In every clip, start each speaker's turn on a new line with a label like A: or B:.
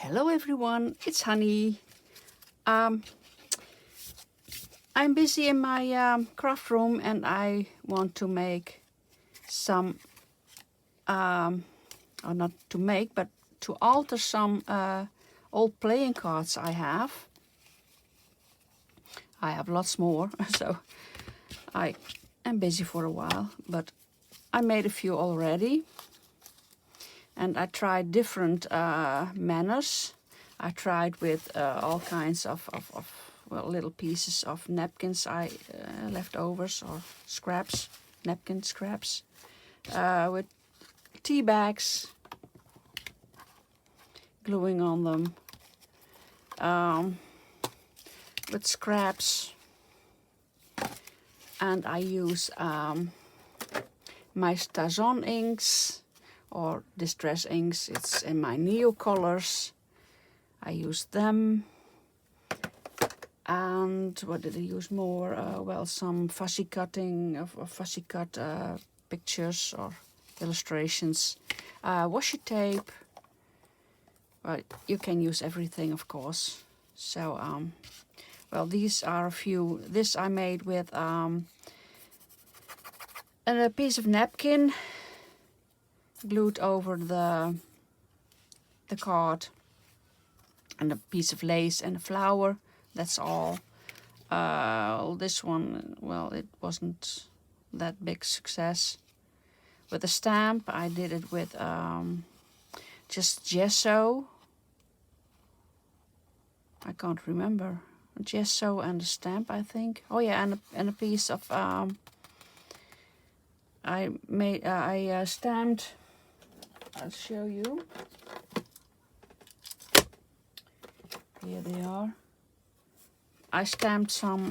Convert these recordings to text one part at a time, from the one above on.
A: Hello everyone, it's Hanny. I'm busy in my craft room and I want to make some, or not to make, but to alter some old playing cards I have. I have lots more, so I am busy for a while, but I made a few already. And I tried different manners. I tried with all kinds of well, little pieces of napkins I leftovers or scraps, napkin scraps, with tea bags, gluing on them, with scraps, and I use my Stazon inks or distress inks. It's in my Neo colors. I use them. And what did I use more? Well, some fussy cutting of fussy cut pictures or illustrations. Washi tape. Well, you can use everything, of course. So, well, these are a few. This I made with a piece of napkin glued over the card, and a piece of lace and a flower. That's all. This one, well, it wasn't that big success. With a stamp, I did it with just gesso. I can't remember. Gesso and a stamp, I think. Oh yeah, and a piece of I stamped. I'll show you. Here they are. I stamped some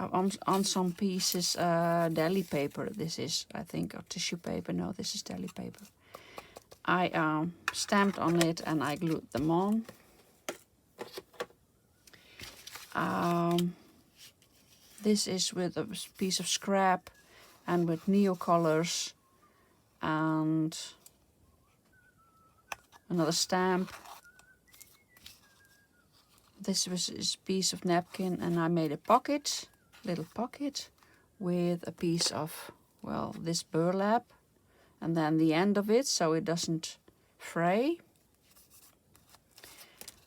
A: on some pieces deli paper. This is, I think, or tissue paper. No, this is deli paper. I stamped on it and I glued them on. This is with a piece of scrap and with Neo colors and another stamp. This was a piece of napkin and I made a pocket, little pocket, with a piece of, well, this burlap and then the end of it so it doesn't fray.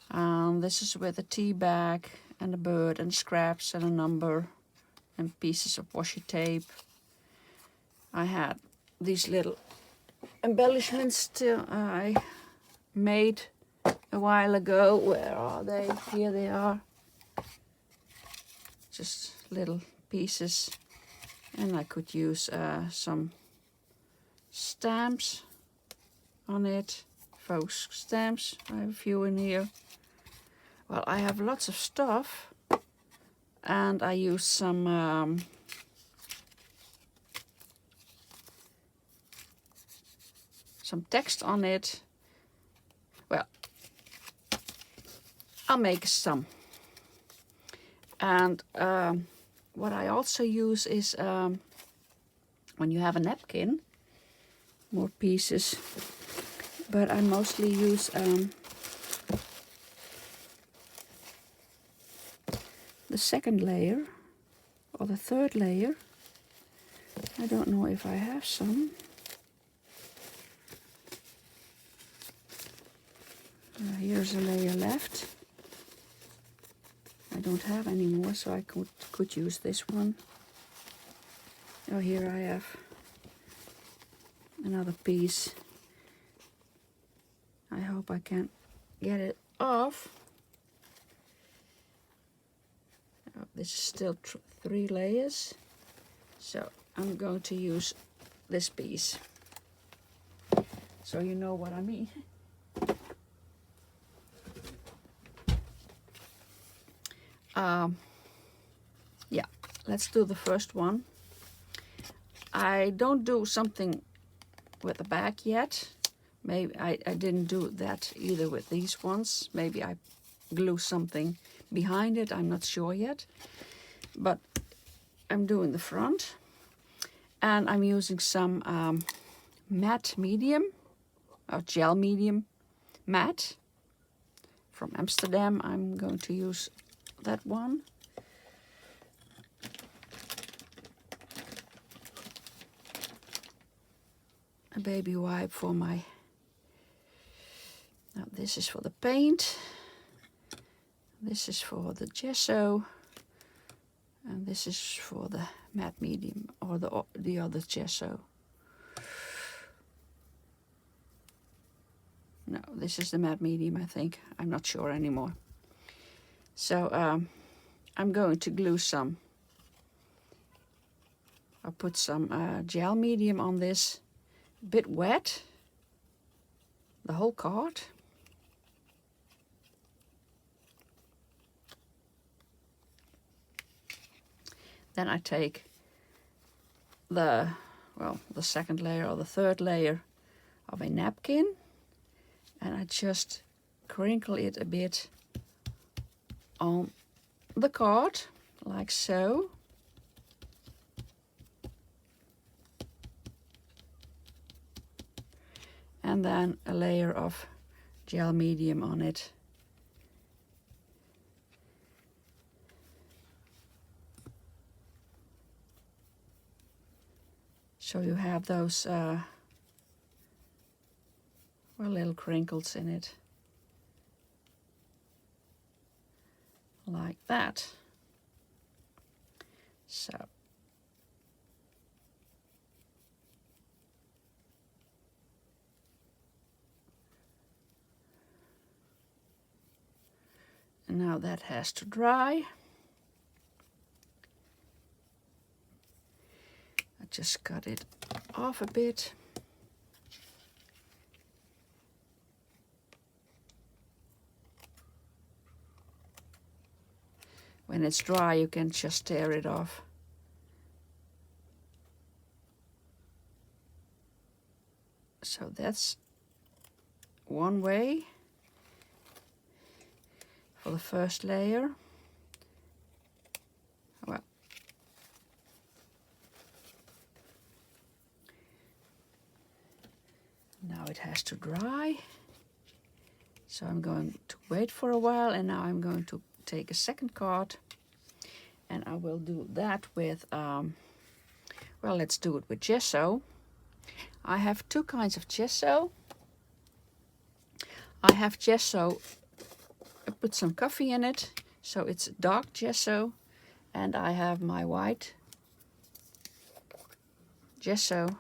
A: And this is with a tea bag and a bird and scraps and a number and pieces of washi tape. I had these little embellishments I made a while ago. Where are they? Here they are. Just little pieces. And I could use some stamps on it. Faux stamps. I have a few in here. Well, I have lots of stuff. And I use some text on it. Well, I'll make some. And what I also use is when you have a napkin, more pieces, but I mostly use the second layer or the third layer. I don't know if I have some. Here's a layer left. I don't have any more, so I could use this one. Oh, here I have another piece. I hope I can get it off. Oh, this is still 3 layers, so I'm going to use this piece, so you know what I mean. Yeah, let's do the first one. I don't do something with the back yet. Maybe I didn't do that either with these ones. Maybe I glue something behind it. I'm not sure yet. But I'm doing the front. And I'm using some matte medium, or gel medium, matte from Amsterdam. I'm going to use that one. A baby wipe for my... Now this is for the paint. This is for the gesso. And this is for the matte medium or the other gesso. No, this is the matte medium, I think. I'm not sure anymore. So I'm going to glue some. I'll put some gel medium on this. A bit wet. The whole card. Then I take the second layer or the third layer of a napkin, and I just crinkle it a bit on the card, like so. And then a layer of gel medium on it. So you have those little crinkles in it. Like that. So. And now that has to dry. I just cut it off a bit. When it's dry, you can just tear it off. So that's one way for the first layer. Well, now it has to dry. So I'm going to wait for a while, and now I'm going to take a second card, and I will do that with, well, let's do it with gesso. I have two kinds of gesso. I have gesso, I put some coffee in it, so it's dark gesso, and I have my white gesso.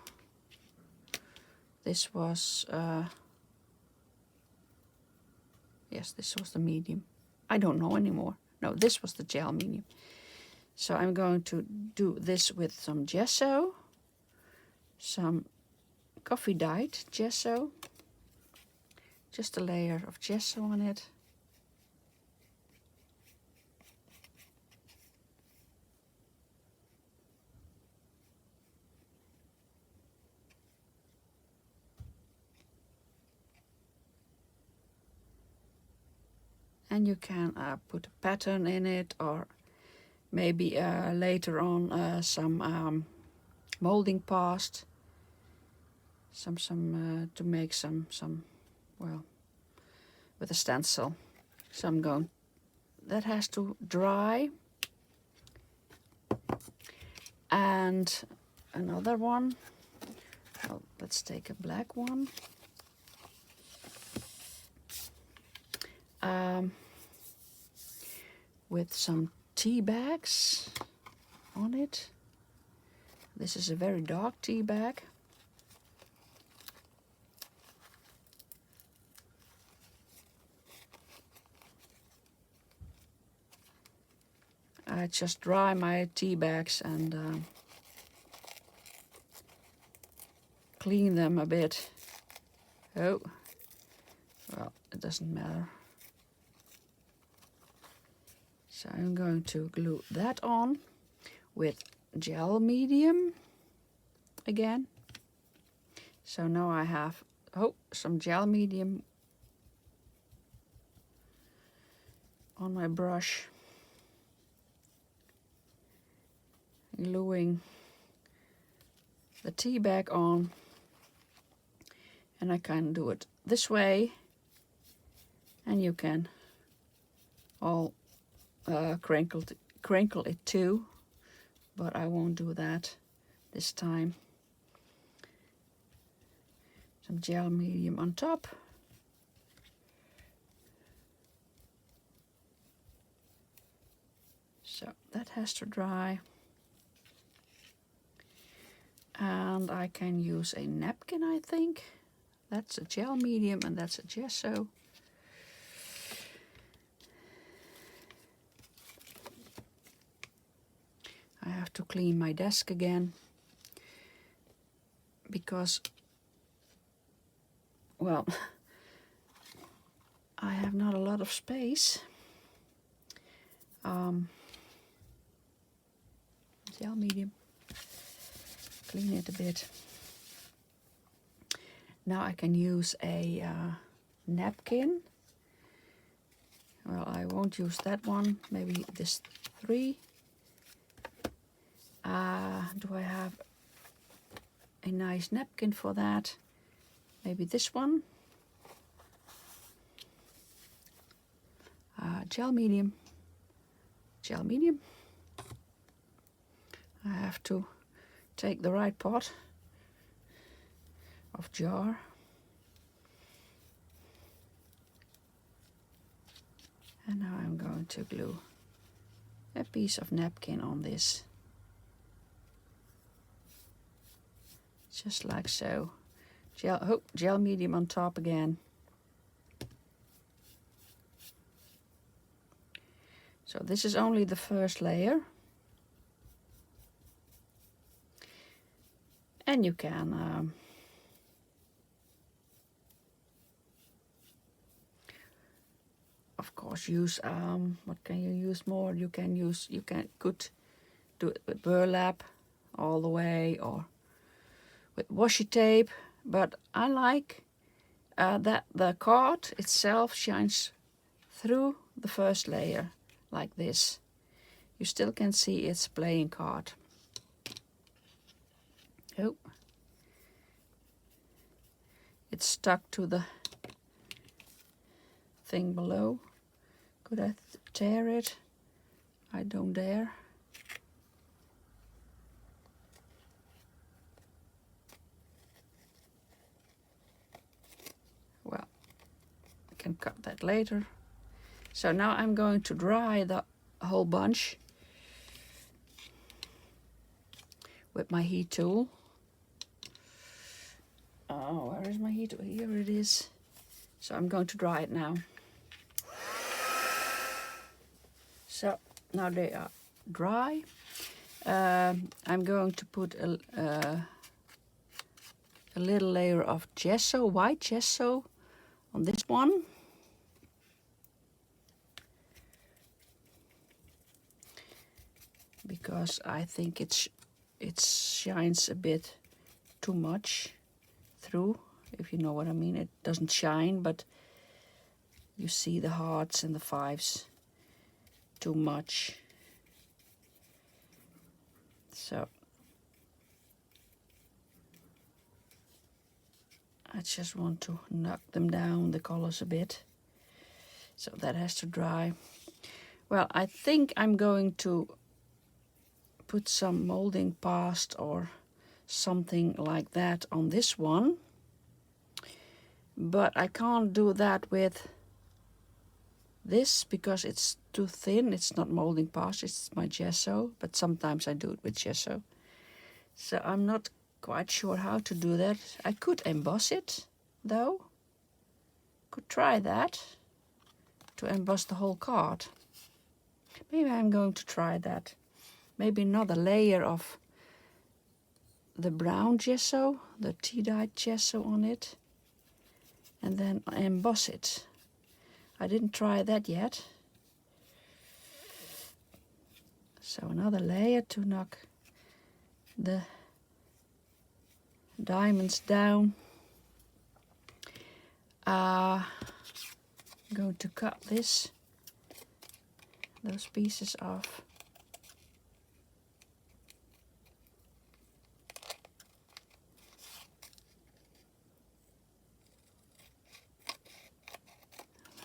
A: This was, yes, this was the medium. I don't know anymore. No, this was the gel medium. So I'm going to do this with some gesso, some coffee dyed gesso, just a layer of gesso on it. And you can put a pattern in it, or maybe later on some molding past, some to make some well, with a stencil. So I'm going. That has to dry. And another one. Well, let's take a black one. With some tea bags on it. This is a very dark tea bag. I just dry my tea bags and clean them a bit. Oh, well, it doesn't matter. So I'm going to glue that on with gel medium again. So now I have some gel medium on my brush, gluing the tea bag on, and I can do it this way And you can all crinkle it too, but I won't do that this time. Some gel medium on top. So that has to dry. And I can use a napkin, I think. That's a gel medium and that's a gesso. I have to clean my desk again because, well, I have not a lot of space. Gel medium. Clean it a bit. Now I can use a napkin. Well, I won't use that one. Maybe this 3. Do I have a nice napkin for that? Maybe this one. Gel medium. Gel medium. I have to take the right pot of jar. And now I'm going to glue a piece of napkin on this. Just like so. Gel medium on top again. So this is only the first layer. And you can of course use what can you use more? You could do it with burlap all the way or with washi tape, but I like that the card itself shines through the first layer like this. You still can see it's playing card. Oh, it's stuck to the thing below. Could I tear it? I don't dare. Well, I can cut that later. So now I'm going to dry the whole bunch with my heat tool. Oh, where is my heat tool? Here it is. So I'm going to dry it now. So now they are dry. I'm going to put a little layer of gesso, white gesso, on this one. Because I think it shines a bit too much through, if you know what I mean. It doesn't shine, but you see the hearts and the 5s too much. So I just want to knock them down, the colors a bit. So that has to dry. Well, I think I'm going to put some molding past or something like that on this one. But I can't do that with this because it's too thin. It's not molding past, it's my gesso, but sometimes I do it with gesso. So I'm not quite sure how to do that. I could emboss it though. Could try that to emboss the whole card. Maybe I'm going to try that. Maybe another layer of the brown gesso, the tea-dyed gesso on it, and then emboss it. I didn't try that yet. So another layer to knock the diamonds down. I'm going to cut those pieces off.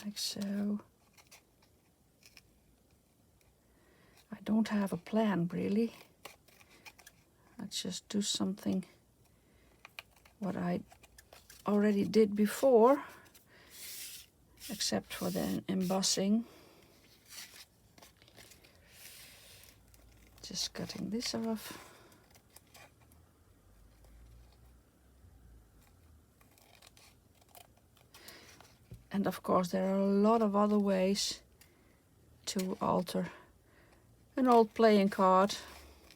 A: like so. I don't have a plan really. Let's just do something what I already did before, except for the embossing. Just cutting this off. And of course there are a lot of other ways to alter an old playing card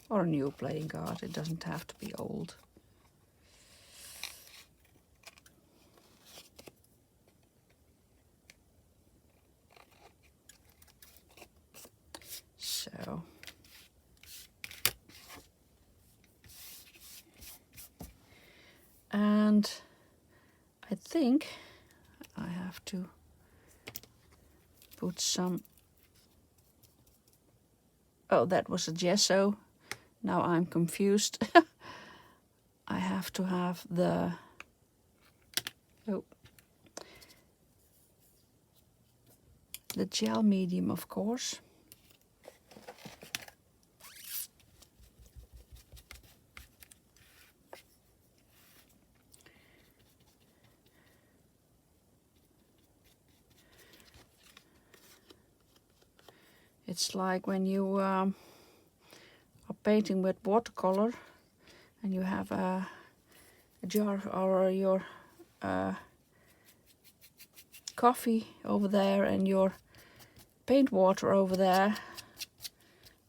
A: or a new playing card. It doesn't have to be old. So and I think I have to put some. Oh, that was a gesso. Now I'm confused. I have to have the gel medium, of course. It's like when you are painting with watercolor and you have a jar or your coffee over there and your paint water over there,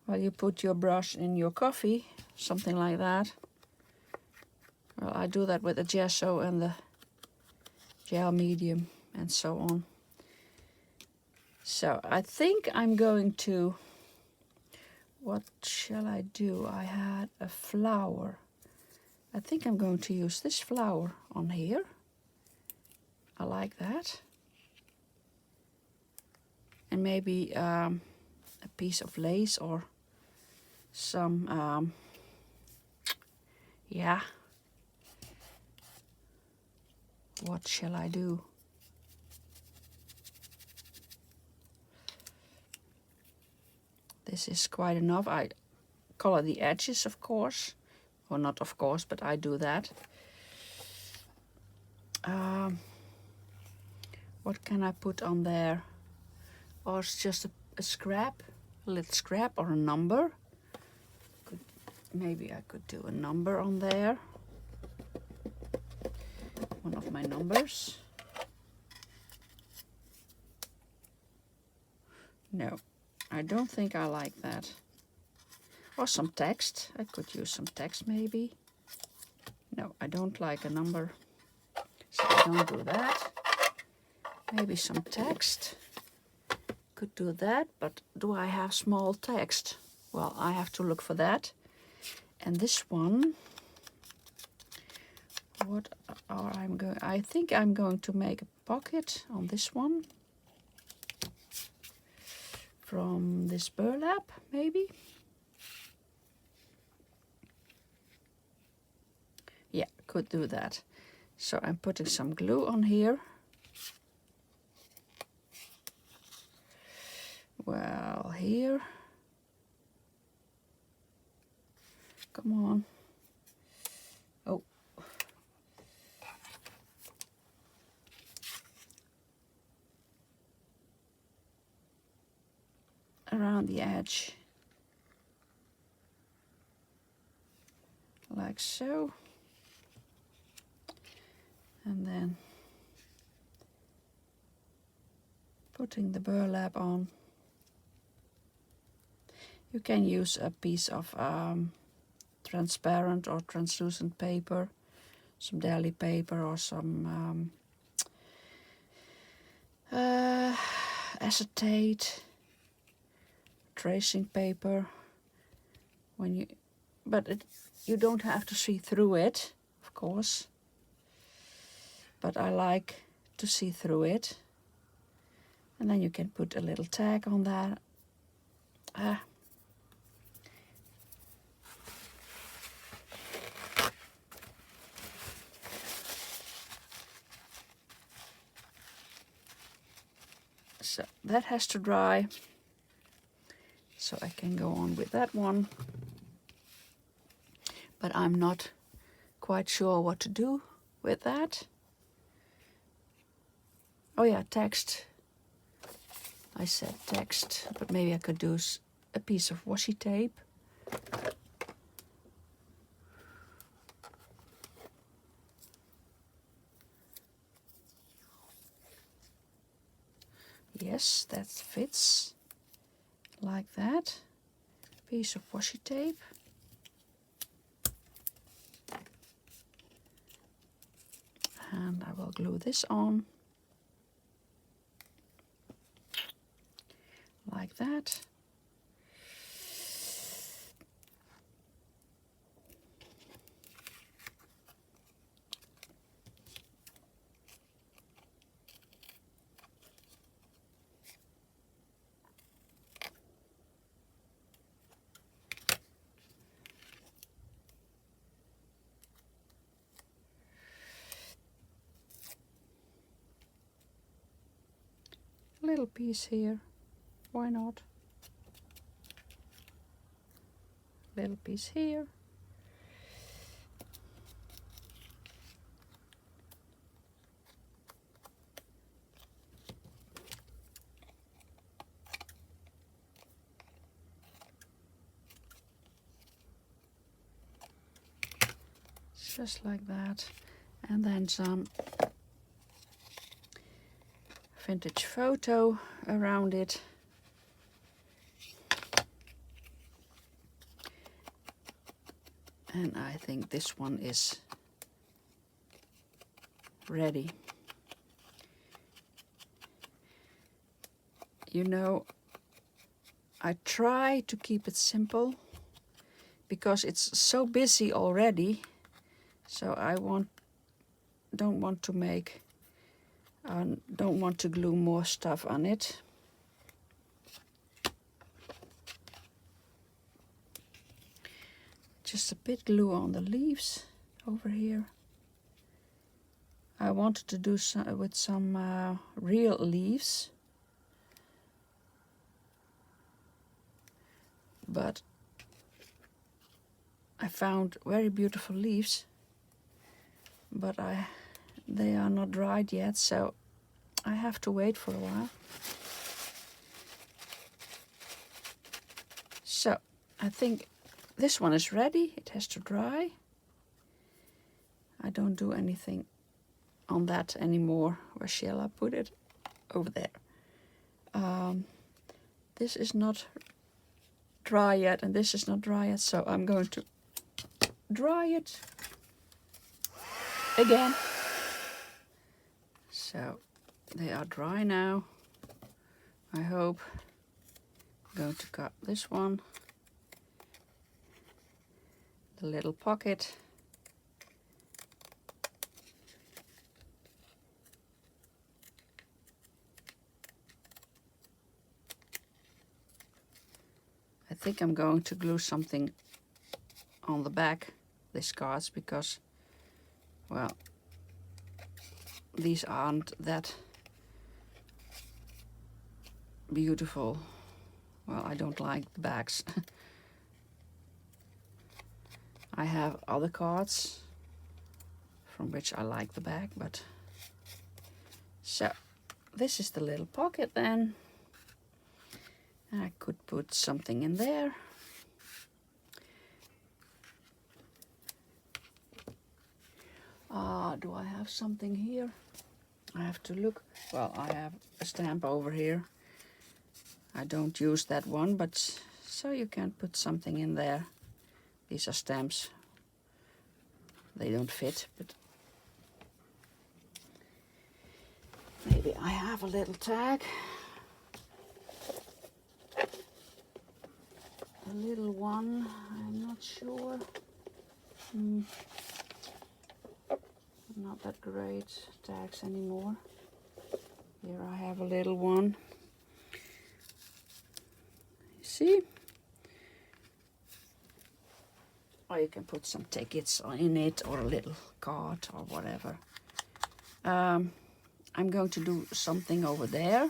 A: while you put your brush in your coffee, something like that. Well, I do that with the gesso and the gel medium and so on. So I think I'm going to, what shall I do? I had a flower. I think I'm going to use this flower on here. I like that. And maybe a piece of lace or some, yeah. What shall I do? This is quite enough. I color the edges, of course. Or not of course, but I do that. What can I put on there? Or it's just a scrap, a little scrap or a number. Maybe I could do a number on there. One of my numbers. No, I don't think I like that. Or some text. I could use some text maybe. No, I don't like a number, so I don't do that. Maybe some text. Could do that, but do I have small text? Well, I have to look for that. And this one, what are I'm going? I think I'm going to make a pocket on this one from this burlap, maybe. Yeah, could do that. So I'm putting some glue on here. Well, here. Come on. Oh. Around the edge. Like so. And then putting the burlap on. You can use a piece of transparent or translucent paper, some deli paper or some acetate, tracing paper. You don't have to see through it, of course. But I like to see through it. And then you can put a little tag on that. So that has to dry, so I can go on with that one. But I'm not quite sure what to do with that. Oh yeah, text. I said text, but maybe I could do a piece of washi tape. Yes, that fits like that. Piece of washi tape. And I will glue this on like that. Little piece here, why not? Little piece here. Just like that. And then some vintage photo around it. And I think this one is ready. You know, I try to keep it simple because it's so busy already. So I don't want to make, don't want to glue more stuff on it. Just a bit glue on the leaves over here. I wanted to do some with some real leaves, but I found very beautiful leaves, but they are not dried yet, so I have to wait for a while. So I think this one is ready. It has to dry. I don't do anything on that anymore. Where shall I put it? Over there. This is not dry yet, and this is not dry yet, so I'm going to dry it again. So they are dry now, I hope. I'm going to cut this one, the little pocket. I think I'm going to glue something on the back, these cards, because, well, these aren't that beautiful. Well, I don't like the backs. I have other cards from which I like the back, but so this is the little pocket then. I could put something in there. Do I have something here? I have to look. Well, I have a stamp over here. I don't use that one, but so you can put something in there. These are stamps. They don't fit, but maybe I have a little tag. A little one, I'm not sure. Not that great tags anymore. Here I have a little one. You see? Or you can put some tickets in it, or a little card, or whatever. I'm going to do something over there.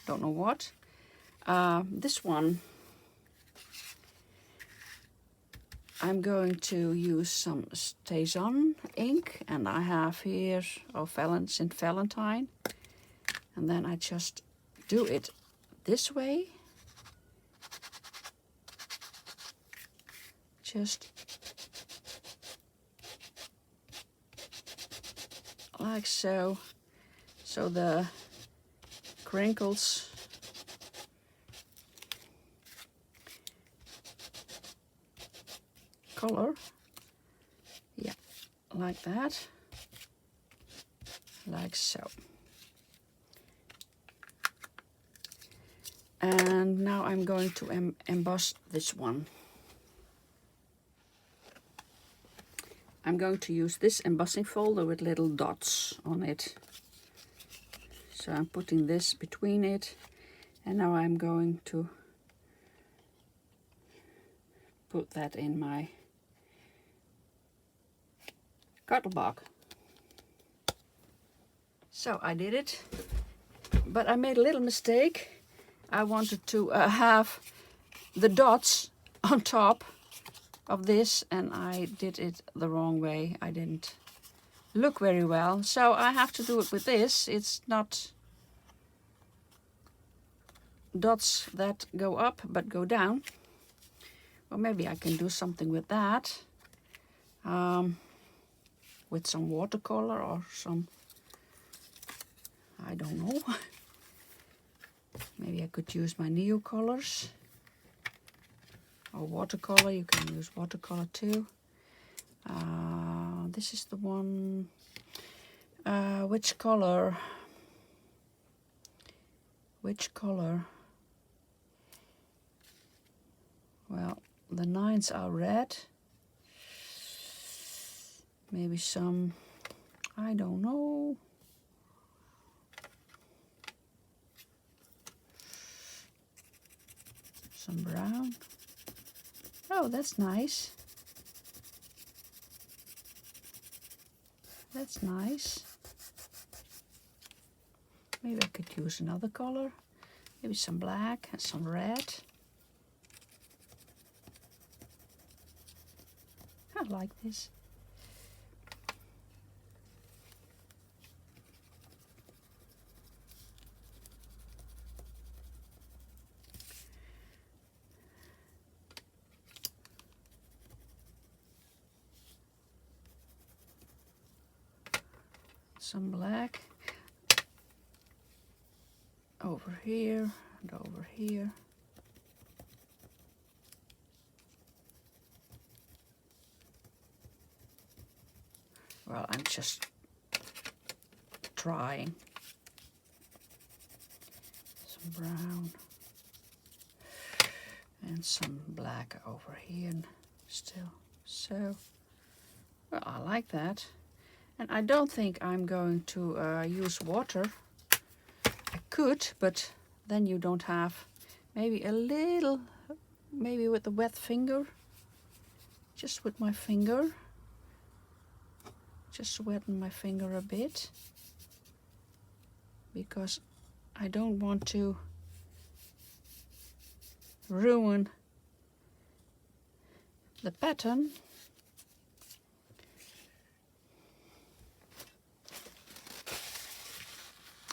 A: don't know what. This one, I'm going to use some StazOn ink, and I have here St. Valentine, and then I just do it this way, just like so, so the crinkles color, yeah, like that, like so. And now I'm going to emboss this one. I'm going to use this embossing folder with little dots on it. So I'm putting this between it, and now I'm going to put that in my Cartelbach. So I did it, but I made a little mistake. I wanted to have the dots on top of this, and I did it the wrong way. I didn't look very well, so I have to do it with this. It's not dots that go up but go down. Well, maybe I can do something with that, with some watercolor or some, I don't know. Maybe I could use my Neo colors or watercolor. You can use watercolor too. This is the one. Which color? Which color? Well, the 9s are red. Maybe some, I don't know. Some brown. Oh, that's nice. That's nice. Maybe I could use another color. Maybe some black and some red. I like this. Some black over here and over here. Well, I'm just trying. Some brown and some black over here still. So, well, I like that. And I don't think I'm going to use water. I could, but then you don't have, maybe a little, maybe with the wet finger. Just with my finger. Just weten my finger a bit. Because I don't want to ruin the pattern.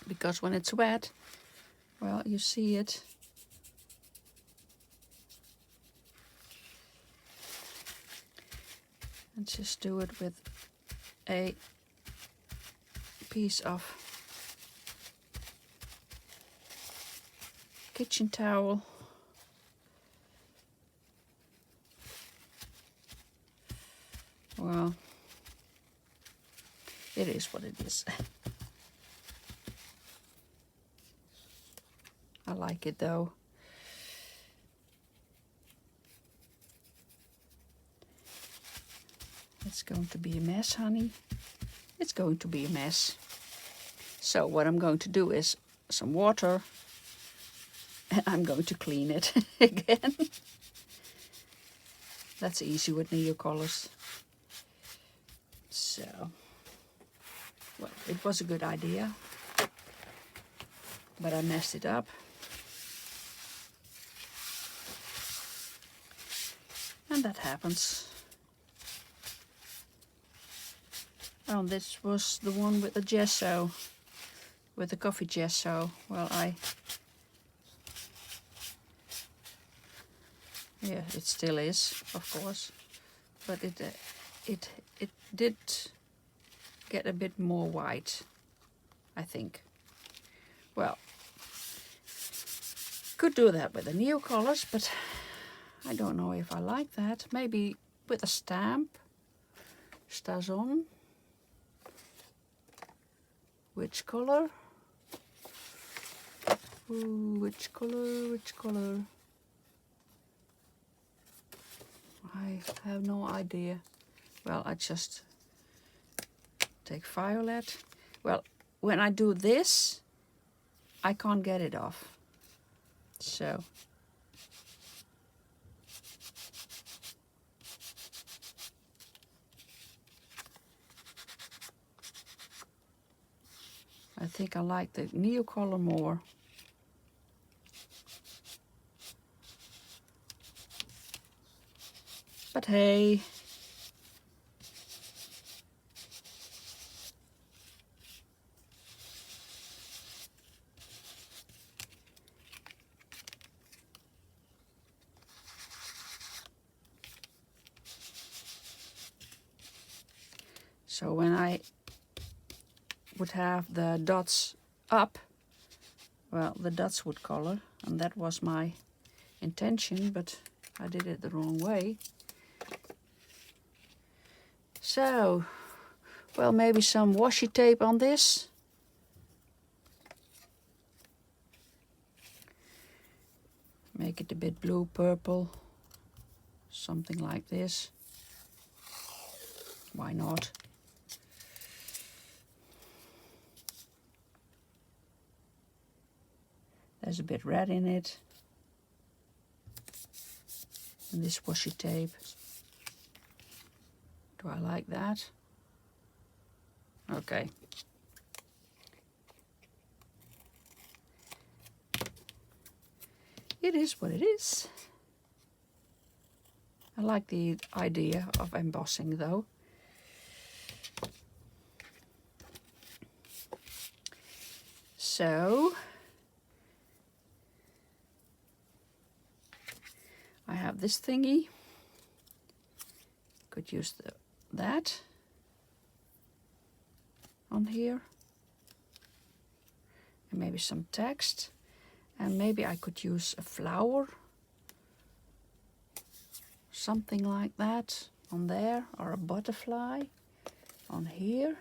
A: Because when it's wet, well, you see it. And just do it with a piece of kitchen towel. Well, it is what it is. I like it though. It's going to be a mess, honey. It's going to be a mess. So what I'm going to do is some water, and I'm going to clean it again. That's easy with Neo colors. So, well, it was a good idea. but I messed it up. And that happens. Oh, this was the one with the gesso, with the coffee gesso. Well, yeah, it still is, of course, but it did get a bit more white, I think. Well, could do that with the new colors, but I don't know if I like that. Maybe with a stamp, Stazon. Which color? Ooh, which color? Which color? I have no idea. Well, I just take violet. Well, when I do this, I can't get it off. So I think I like the new color more. But hey, so when I would have the dots up, well, the dots would color, and that was my intention, but I did it the wrong way. So, well, maybe some washi tape on this. Make it a bit blue purple, something like this. Why not? There's a bit red in it. And this washi tape. Do I like that? Okay. It is what it is. I like the idea of embossing though. So I have this thingy. Could use that on here. And maybe some text. And maybe I could use a flower. Something like that on there. Or a butterfly on here.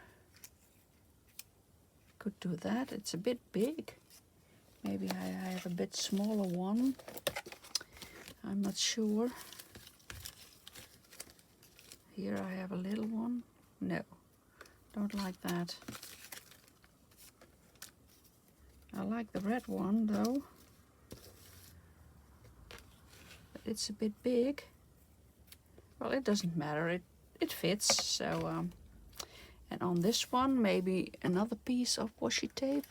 A: Could do that. It's a bit big. Maybe I have a bit smaller one. I'm not sure. Here I have a little one. No, don't like that. I like the red one though. But it's a bit big. Well, it doesn't matter. It fits. So, and on this one, maybe another piece of washi tape.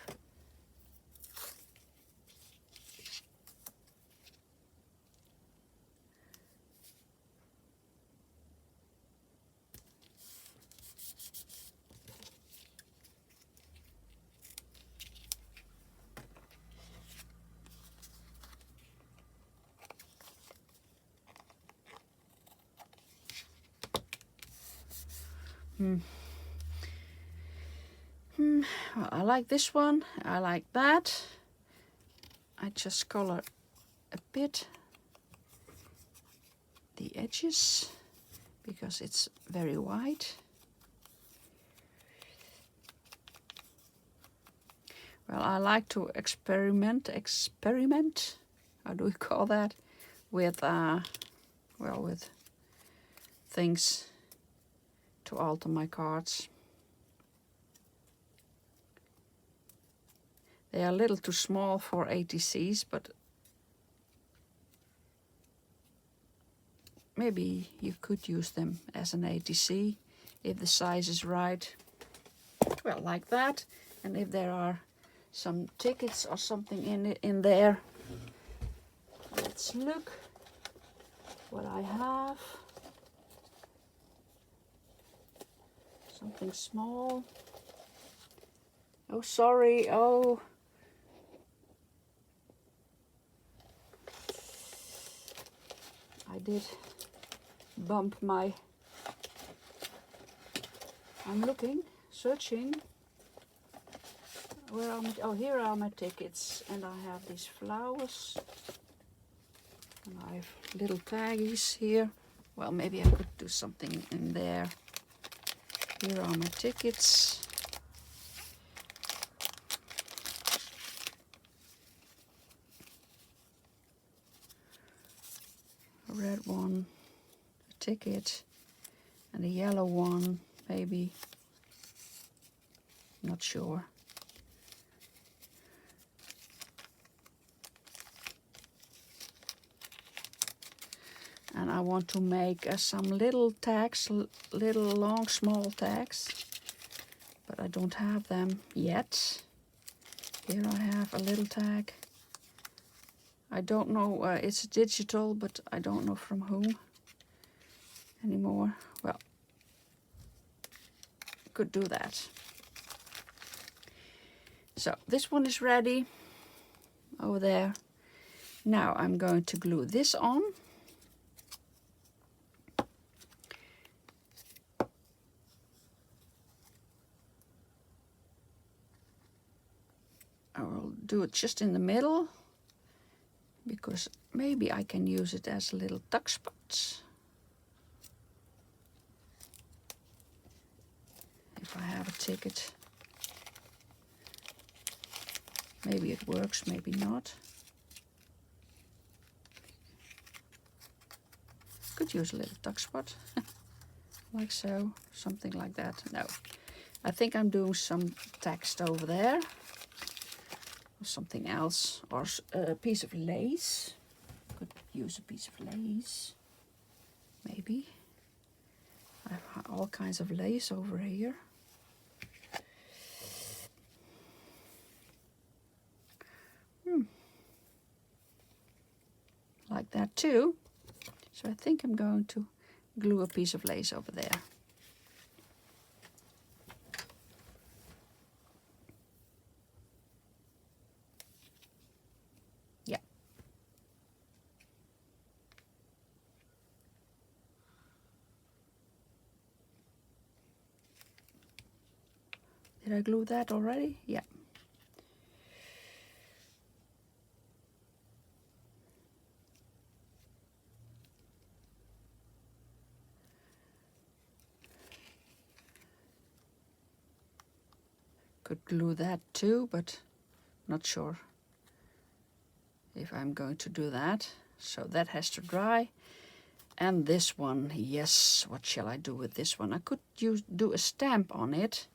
A: Well, I like this one. I like that. I just color a bit the edges because it's very white. Well, I like to experiment. How do we call that? With well, with things to alter my cards. They are a little too small for ATCs, but maybe you could use them as an ATC if the size is right. Well, like that. And if there are some tickets or something in there. Let's look what I have. Something small. Oh, sorry. Oh. I did bump my... I'm looking, searching. Where are my... Oh, here are my tickets. And I have these flowers. And I have little taggies here. Well, maybe I could do something in there. Here are my tickets. A red one, a ticket, and a yellow one, maybe. Not sure. And I want to make some little tags, little long small tags, but I don't have them yet. Here I have a little tag. I don't know, it's digital, but I don't know from whom anymore. Well, could do that. So this one is ready over there. Now I'm going to glue this on. I will do it just in the middle, because maybe I can use it as a little tuck spot. If I have a ticket. Maybe it works, maybe not. Could use a little tuck spot. Like so, something like that. No, I think I'm doing some text over there. Or something else, or a piece of lace. Could use a piece of lace, maybe. I have all kinds of lace over here. Like that too. So I think I'm going to glue a piece of lace over there. Yeah. Did I glue that already? Yeah. Could glue that too, but not sure if I'm going to do that. So that has to dry. And this one, yes, what shall I do with this one? I could do a stamp on it.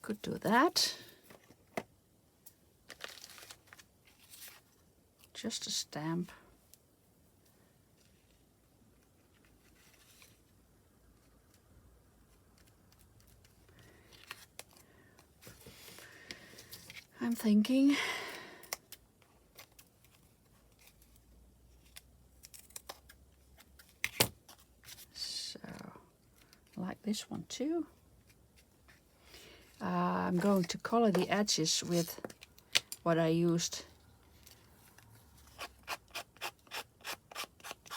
A: Could do that. Just a stamp. I'm thinking. So, like this one too. I'm going to color the edges with what I used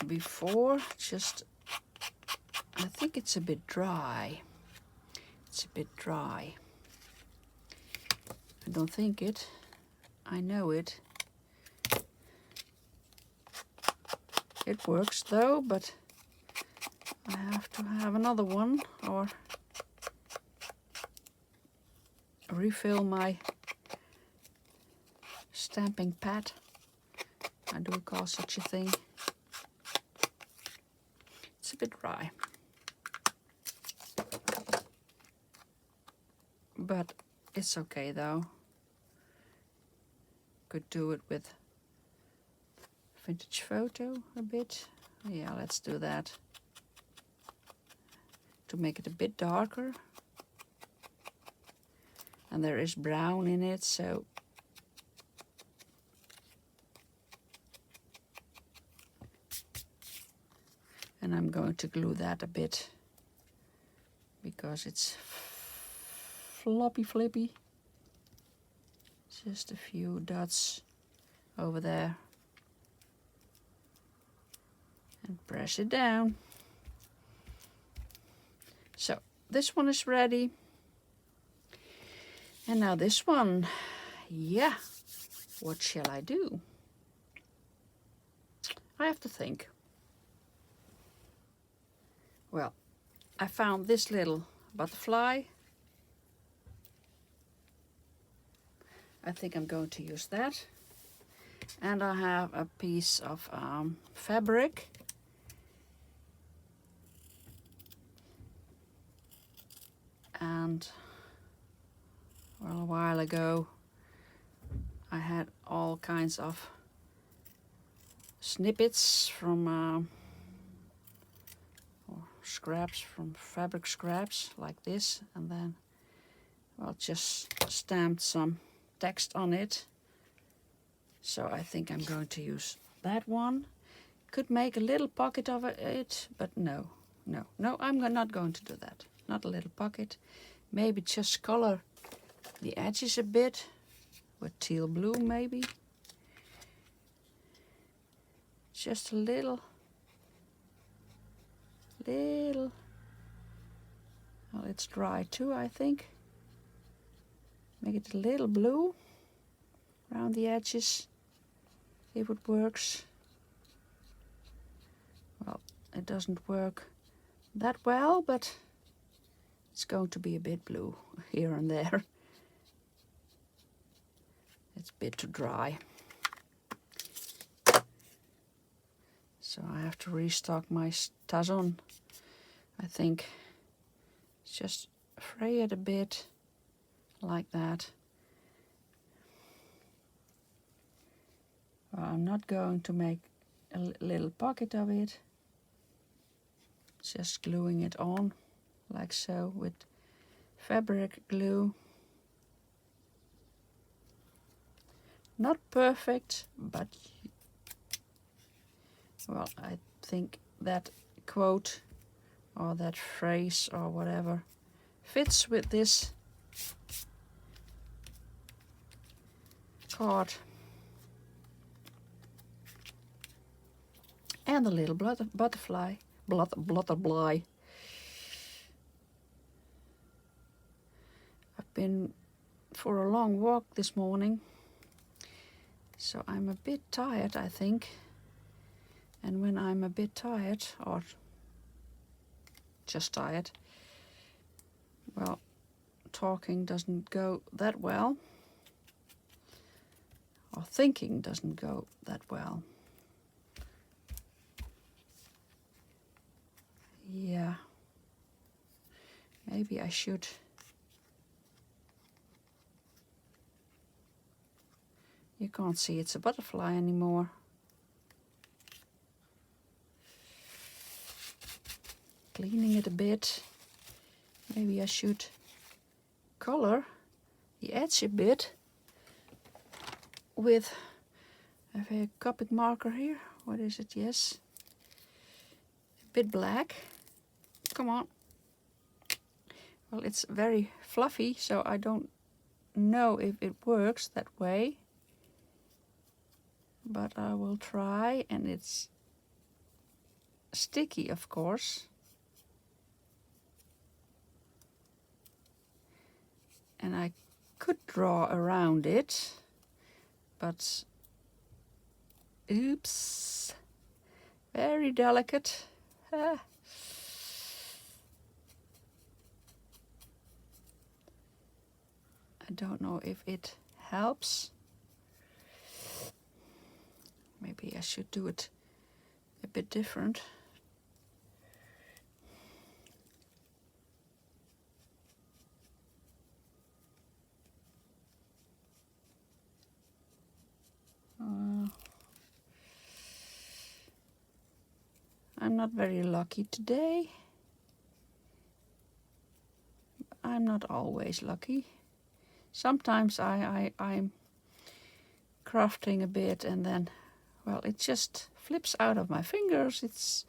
A: before. Just, I think it's a bit dry. It's a bit dry. I don't think it. I know it. It works though, but I have to have another one or refill my stamping pad. I do call such a thing. It's a bit dry. But it's okay though. Could do it with vintage photo a bit. Yeah, let's do that. to make it a bit darker. And there is brown in it, so and I'm going to glue that a bit because it's floppy flippy. Just a few dots over there. And press it down. So this one is ready. And now this one, yeah, what shall I do? I have to think. Well, I found this little butterfly. I think I'm going to use that. And I have a piece of fabric. And well, a while ago I had all kinds of snippets from or scraps from fabric scraps like this, and then well, just stamped some text on it. So I think I'm going to use that one. Could make a little pocket of it, but no, I'm not going to do that. Not a little pocket. Maybe just color the edges a bit with teal blue, maybe. Just a little. Well, it's dry too, I think. Make it a little blue around the edges, if it works. Well, it doesn't work that well, but it's going to be a bit blue here and there. It's a bit too dry. So I have to restock my tazon. I think just fray it a bit like that. Well, I'm not going to make a little pocket of it. Just gluing it on like so with fabric glue. Not perfect, but well, I think that quote or that phrase or whatever fits with this card. And the little butterfly. Butterfly. I've been for a long walk this morning, so I'm a bit tired, I think. And when I'm a bit tired, or just tired, well, talking doesn't go that well, or thinking doesn't go that well. Yeah, maybe I should you can't see it's a butterfly anymore. Cleaning it a bit. Maybe I should color the edge a bit with I have a Copic marker here. What is it? Yes. A bit black. Come on. Well, it's very fluffy, so I don't know if it works that way. But I will try, and it's sticky, of course. And I could draw around it, but oops, very delicate. I don't know if it helps. Maybe I should do it a bit different. I'm not very lucky today. I'm not always lucky. Sometimes I'm crafting a bit and then, well, it just flips out of my fingers.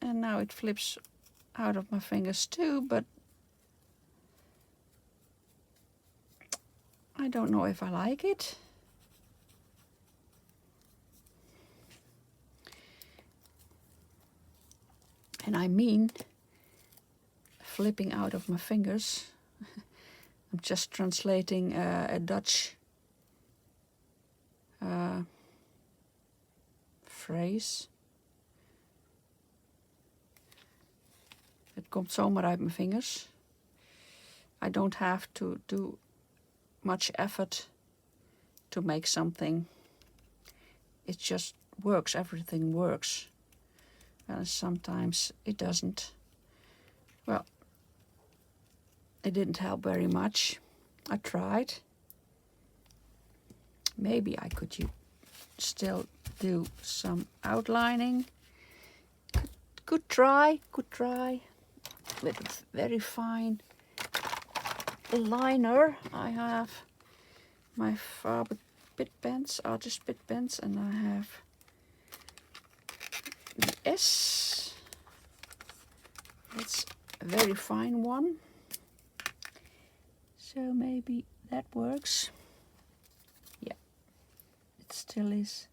A: And now it flips out of my fingers too, but I don't know if I like it. And I mean flipping out of my fingers. I'm just translating a Dutch phrase. Het komt zomaar uit mijn vingers. I don't have to do much effort to make something. It just works, everything works. And sometimes it doesn't. Well, it didn't help very much. I tried. Maybe I could still do some outlining. Good try. With a very fine liner. I have my Faber bit pens, artist bit pens, and I have the S. That's a very fine one. So maybe that works. Yeah, it still is.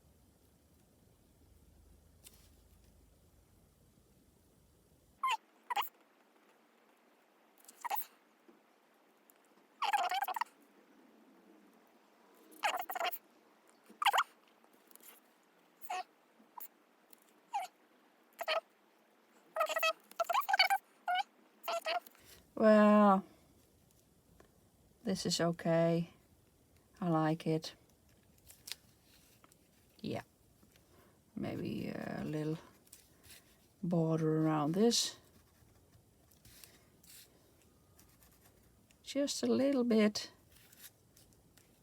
A: Well, this is okay. I like it. Yeah. Maybe a little border around this. Just a little bit.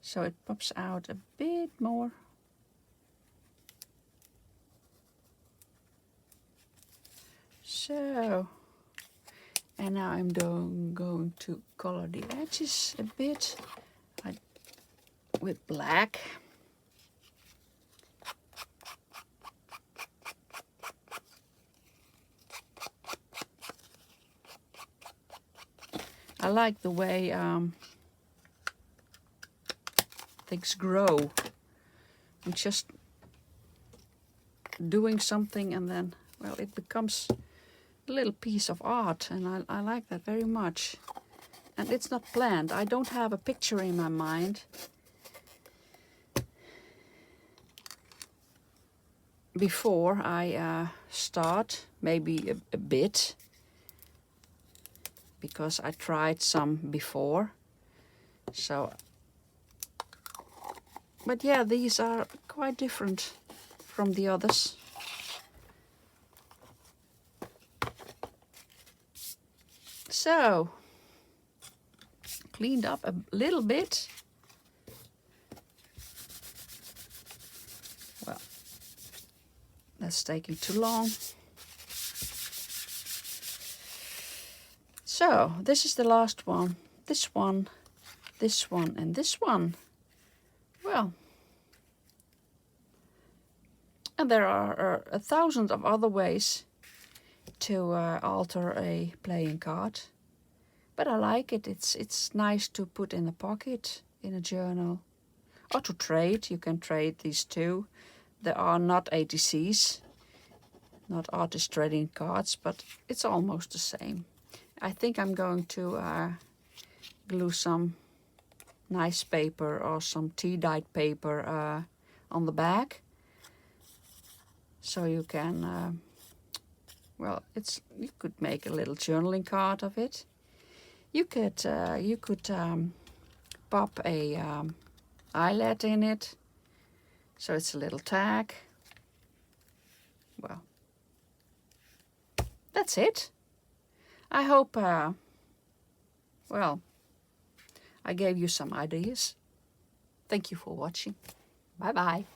A: So it pops out a bit more. So, and now I'm going to color the edges a bit with black. I like the way things grow. I'm just doing something and then, well, it becomes a little piece of art, and I like that very much. And it's not planned. I don't have a picture in my mind. Before I start, maybe a bit, because I tried some before. So, but yeah, these are quite different from the others. So, cleaned up a little bit. Well, that's taking too long. So, this is the last one. This one, this one, and this one. Well, and there are 1,000 of other ways to alter a playing card. But I like it. It's nice to put in a pocket, in a journal. Or to trade. You can trade these two. They are not ATCs, not artist trading cards, but it's almost the same. I think I'm going to glue some nice paper or some tea-dyed paper on the back. So you can, well, you could make a little journaling card of it. You could pop a eyelet in it, so it's a little tag. Well, that's it. I hope, well, I gave you some ideas. Thank you for watching. Bye bye.